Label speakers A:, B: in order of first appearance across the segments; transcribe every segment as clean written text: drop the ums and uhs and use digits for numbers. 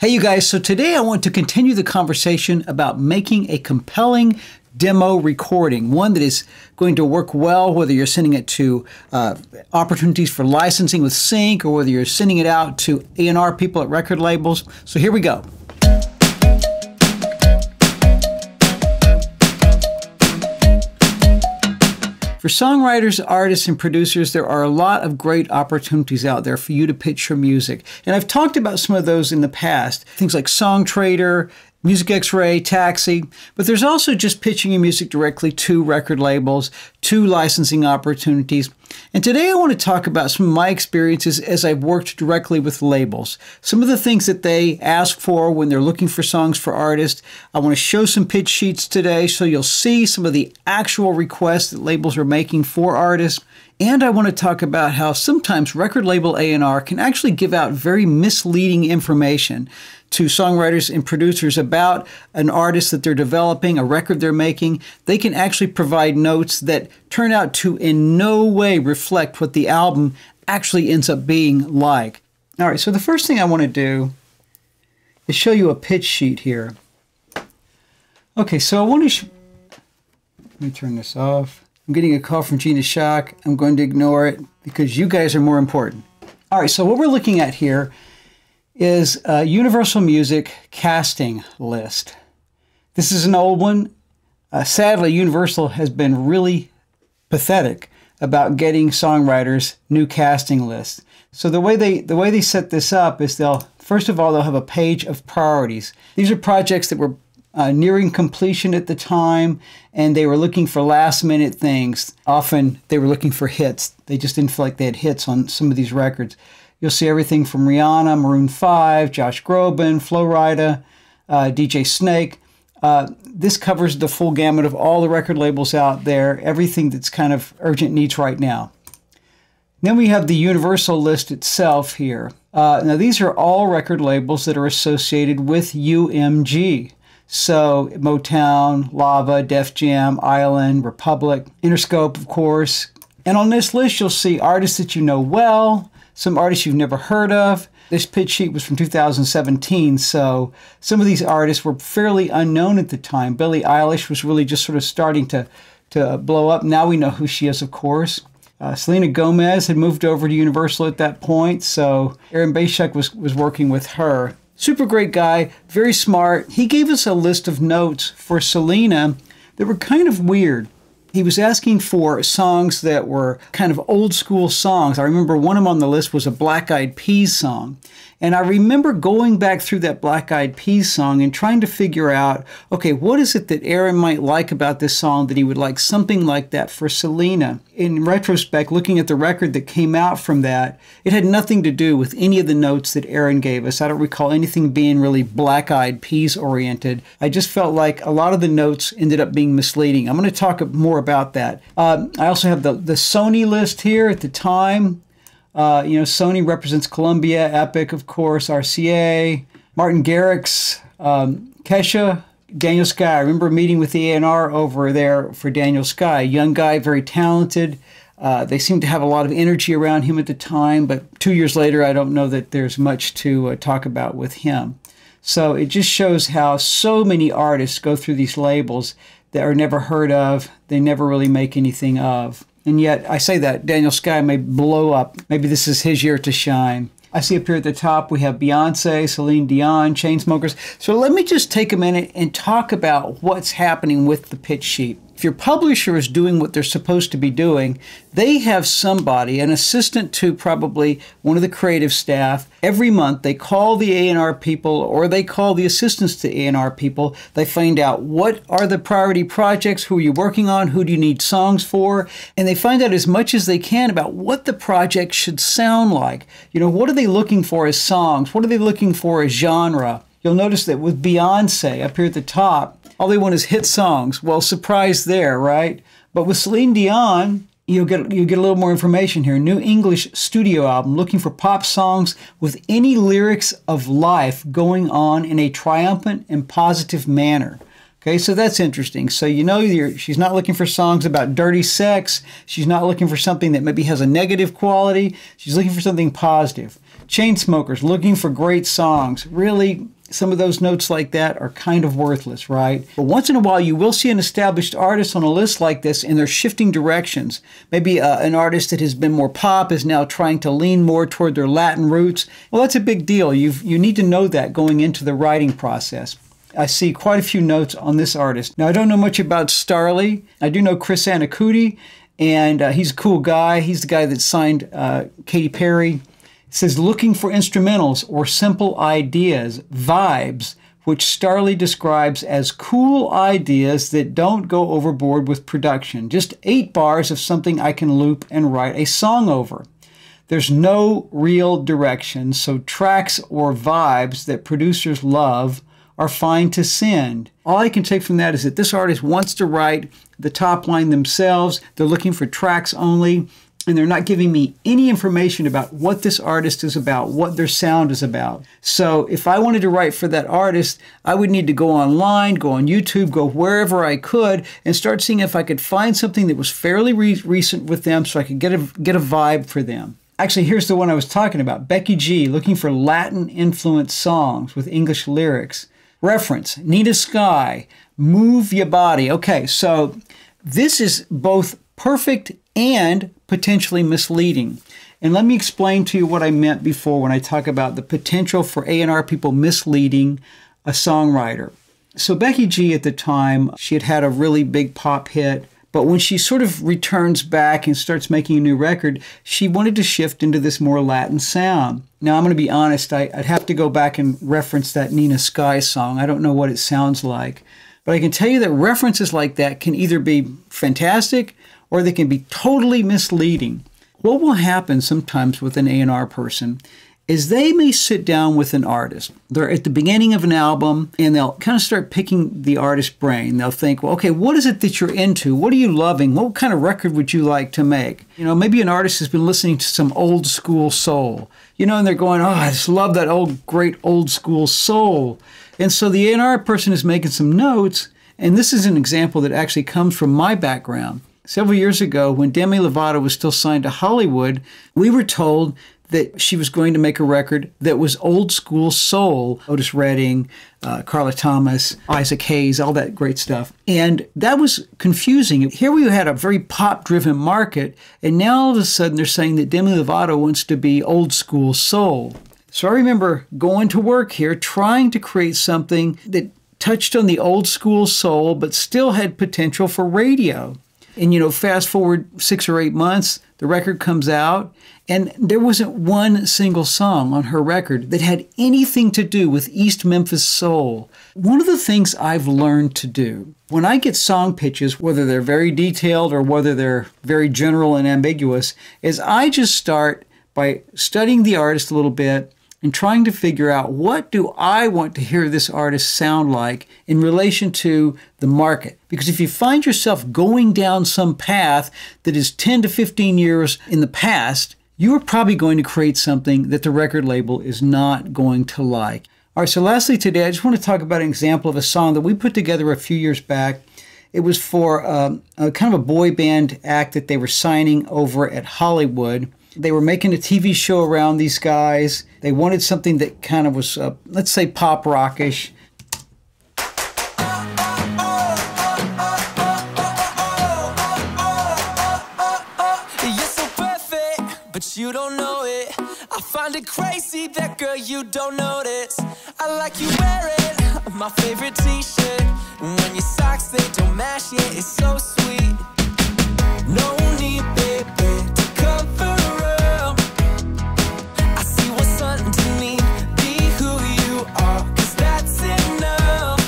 A: Hey you guys, so today I want to continue the conversation about making a compelling demo recording, one that is going to work well whether you're sending it to opportunities for licensing with sync or whether you're sending it out to A&R people at record labels. So here we go. For songwriters, artists, and producers, there are a lot of great opportunities out there for you to pitch your music. And I've talked about some of those in the past, things like Song Trader, Music X-Ray, Taxi, but there's also just pitching your music directly to record labels, to licensing opportunities. And today I want to talk about some of my experiences as I've worked directly with labels. Some of the things that they ask for when they're looking for songs for artists. I want to show some pitch sheets today so you'll see some of the actual requests that labels are making for artists. And I want to talk about how sometimes record label A&R can actually give out very misleading information to songwriters and producers about an artist that they're developing, a record they're making. They can actually provide notes that turn out to in no way reflect what the album actually ends up being like. All right, so the first thing I want to do is show you a pitch sheet here. Okay, so I want to let me turn this off. I'm getting a call from Gina Schock. I'm going to ignore it because you guys are more important. All right, so what we're looking at here is a Universal Music casting list. This is an old one. Sadly, Universal has been really pathetic about getting songwriters new casting lists. So the way they set this up is first of all they'll have a page of priorities. These are projects that were nearing completion at the time, and they were looking for last-minute things. Often they were looking for hits. They just didn't feel like they had hits on some of these records. You'll see everything from Rihanna, Maroon 5, Josh Groban, Flo Rida, DJ Snake. This covers the full gamut of all the record labels out there, everything that's kind of urgent needs right now. Then we have the Universal list itself here. Now these are all record labels that are associated with UMG. So Motown, Lava, Def Jam, Island, Republic, Interscope, of course. And on this list, you'll see artists that you know well, some artists you've never heard of. This pitch sheet was from 2017, so some of these artists were fairly unknown at the time. Billie Eilish was really just sort of starting to blow up. Now we know who she is, of course. Selena Gomez had moved over to Universal at that point, so Aaron Bayshuk was working with her. Super great guy, very smart. He gave us a list of notes for Selena that were kind of weird. He was asking for songs that were kind of old school songs. I remember one of them on the list was a Black Eyed Peas song. And I remember going back through that Black Eyed Peas song and trying to figure out, okay, what is it that Aaron might like about this song that he would like something like that for Selena? In retrospect, looking at the record that came out from that, it had nothing to do with any of the notes that Aaron gave us. I don't recall anything being really Black Eyed Peas oriented. I just felt like a lot of the notes ended up being misleading. I'm going to talk more about that. I also have the Sony list here at the time. Sony represents Columbia, Epic, of course, RCA, Martin Garrix, Kesha, Daniel Sky. I remember meeting with the A&R over there for Daniel Sky. Young guy, very talented. They seemed to have a lot of energy around him at the time, but 2 years later, I don't know that there's much to talk about with him. So it just shows how so many artists go through these labels that are never heard of, they never really make anything of. And yet, I say that, Daniel Sky may blow up. Maybe this is his year to shine. I see up here at the top, we have Beyonce, Celine Dion, Chainsmokers. So let me just take a minute and talk about what's happening with the pitch sheet. If your publisher is doing what they're supposed to be doing, they have somebody, an assistant to probably one of the creative staff. Every month, they call the A&R people or they call the assistants to A&R people. They find out what are the priority projects, who are you working on, who do you need songs for, and they find out as much as they can about what the project should sound like. You know, what are they looking for as songs? What are they looking for as genre? You'll notice that with Beyonce up here at the top, all they want is hit songs. Well, surprise there, right? But with Celine Dion, you get a little more information here. New English studio album looking for pop songs with any lyrics of life going on in a triumphant and positive manner. Okay, so that's interesting. So you know she's not looking for songs about dirty sex. She's not looking for something that maybe has a negative quality. She's looking for something positive. Chainsmokers, looking for great songs. Really, some of those notes like that are kind of worthless, right? But once in a while, you will see an established artist on a list like this, and they're shifting directions. Maybe an artist that has been more pop is now trying to lean more toward their Latin roots. Well, that's a big deal. You need to know that going into the writing process. I see quite a few notes on this artist. Now, I don't know much about Starley. I do know Chris Anacuti, and he's a cool guy. He's the guy that signed Katy Perry. It says, looking for instrumentals or simple ideas, vibes, which Starley describes as cool ideas that don't go overboard with production. Just 8 bars of something I can loop and write a song over. There's no real direction, so tracks or vibes that producers love are fine to send. All I can take from that is that this artist wants to write the top line themselves. They're looking for tracks only, and they're not giving me any information about what this artist is about, what their sound is about. So if I wanted to write for that artist, I would need to go online, go on YouTube, go wherever I could, and start seeing if I could find something that was fairly recent with them so I could get a vibe for them. Actually, here's the one I was talking about. Becky G, looking for Latin-influenced songs with English lyrics. Reference, Nina Sky, Move Your Body. Okay, so this is both perfect and potentially misleading. And let me explain to you what I meant before when I talk about the potential for A&R people misleading a songwriter. So Becky G at the time, she had a really big pop hit, but when she sort of returns back and starts making a new record, she wanted to shift into this more Latin sound. Now, I'm going to be honest, I'd have to go back and reference that Nina Sky song. I don't know what it sounds like. But I can tell you that references like that can either be fantastic or they can be totally misleading. What will happen sometimes with an A&R person is they may sit down with an artist. They're at the beginning of an album, and they'll kind of start picking the artist's brain. They'll think, well, okay, what is it that you're into? What are you loving? What kind of record would you like to make? You know, maybe an artist has been listening to some old school soul, you know, and they're going, oh, I just love that great old school soul. And so the A&R person is making some notes, and this is an example that actually comes from my background. Several years ago, when Demi Lovato was still signed to Hollywood, we were told that she was going to make a record that was old school soul. Otis Redding, Carla Thomas, Isaac Hayes, all that great stuff. And that was confusing. Here we had a very pop-driven market, and now all of a sudden they're saying that Demi Lovato wants to be old school soul. So I remember going to work here trying to create something that touched on the old school soul but still had potential for radio. And, you know, fast forward 6 or 8 months, the record comes out, and there wasn't one single song on her record that had anything to do with East Memphis soul. One of the things I've learned to do, when I get song pitches, whether they're very detailed or whether they're very general and ambiguous, is I just start by studying the artist a little bit and trying to figure out, what do I want to hear this artist sound like in relation to the market? Because if you find yourself going down some path that is 10 to 15 years in the past, you are probably going to create something that the record label is not going to like. All right, so lastly today, I just want to talk about an example of a song that we put together a few years back. It was for a kind of a boy band act that they were signing over at Hollywood. They were making a TV show around these guys. They wanted something that kind of was, let's say, pop rockish.
B: You're so perfect, but you don't know it. I find it crazy that, girl, you don't notice. I like you wearing my favorite t-shirt. When your socks, they don't match, yeah, it's so sweet. No need, baby, to cover up. I see what's underneath. Be who you are, 'cause that's enough.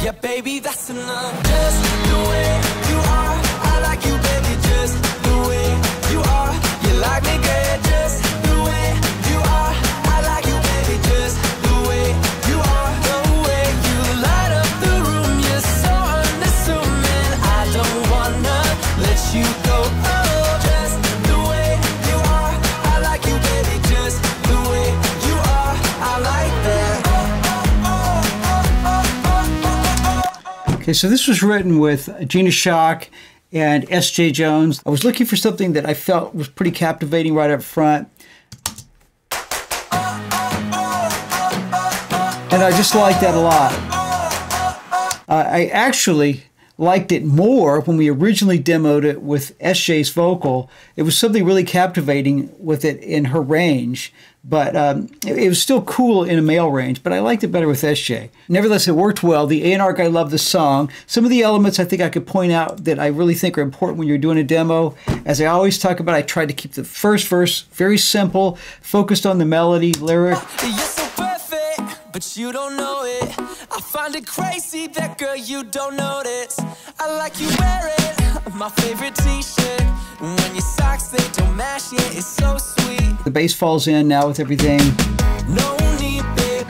B: Yeah, baby, that's enough. Just the way you are, I like you, baby, just the way you are. You like me, girl, just the way you are. I like you, baby, just the way you are. The way you light up the room, you're so unassuming. I don't wanna let you go. Oh, just the way you are. I like you, baby, just the way you are. I like that.
A: Okay, so this was written with Gina Schock and S.J. Jones. I was looking for something that I felt was pretty captivating right up front. And I just like that a lot. I actually liked it more when we originally demoed it with SJ's vocal. It was something really captivating with it in her range, but it was still cool in a male range, but I liked it better with SJ. Nevertheless, it worked well. The A&R guy loved the song. Some of the elements I think I could point out that I really think are important when you're doing a demo. As I always talk about, I tried to keep the first verse very simple, focused on the melody, lyric.
B: You're so perfect, but you don't know it. I find it crazy that girl you don't notice. I like you wear it, my favorite t-shirt. When your socks, they don't match, yeah, it's so sweet.
A: The bass falls in now with everything.
B: No need, baby,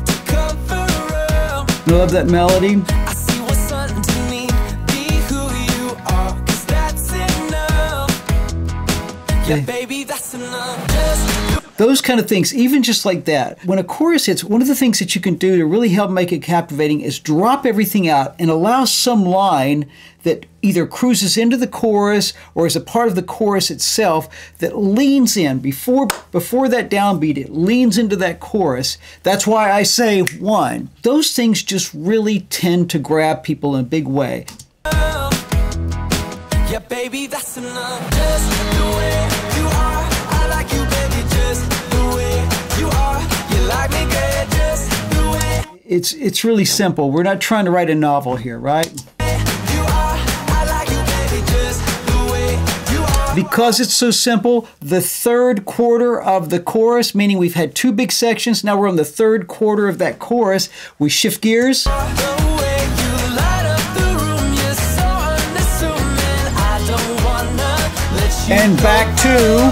B: to cover up.
A: I love that melody.
B: I see what's underneath. Be who you are, 'cause that's enough. Yeah, baby, that's enough.
A: Those kind of things, even just like that. When a chorus hits, one of the things that you can do to really help make it captivating is drop everything out and allow some line that either cruises into the chorus or is a part of the chorus itself that leans in. Before that downbeat, it leans into that chorus. That's why I say one. Those things just really tend to grab people in a big way.
B: Yeah, baby, that's enough. Just the way you are, I like you, baby, just the way you are. You like me, girl, just the way.
A: It's really simple. We're not trying to write a novel here, right?
B: You are, I like you, baby, just the way you are.
A: Because it's so simple, the third quarter of the chorus, meaning we've had two big sections, now we're on the third quarter of that chorus, we shift gears. And back to.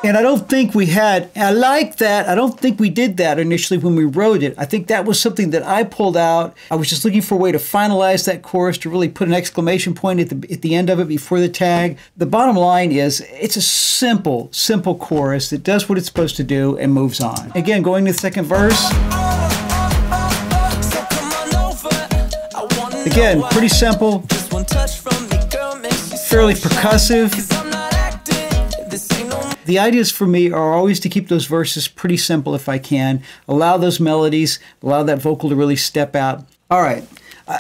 A: And I don't think we had, I like that. I don't think we did that initially when we wrote it. I think that was something that I pulled out. I was just looking for a way to finalize that chorus, to really put an exclamation point at the end of it before the tag. The bottom line is it's a simple chorus that does what it's supposed to do and moves on. Again, going to the second verse. Again, pretty simple, fairly percussive. The ideas for me are always to keep those verses pretty simple if I can. Allow those melodies, allow that vocal to really step out. All right,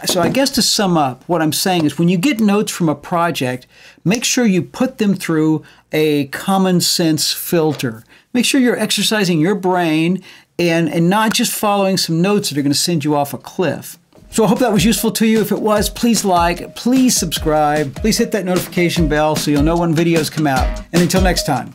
A: so I guess to sum up, what I'm saying is when you get notes from a project, make sure you put them through a common sense filter. Make sure you're exercising your brain and not just following some notes that are going to send you off a cliff. So I hope that was useful to you. If it was, please like, please subscribe, please hit that notification bell so you'll know when videos come out. And until next time.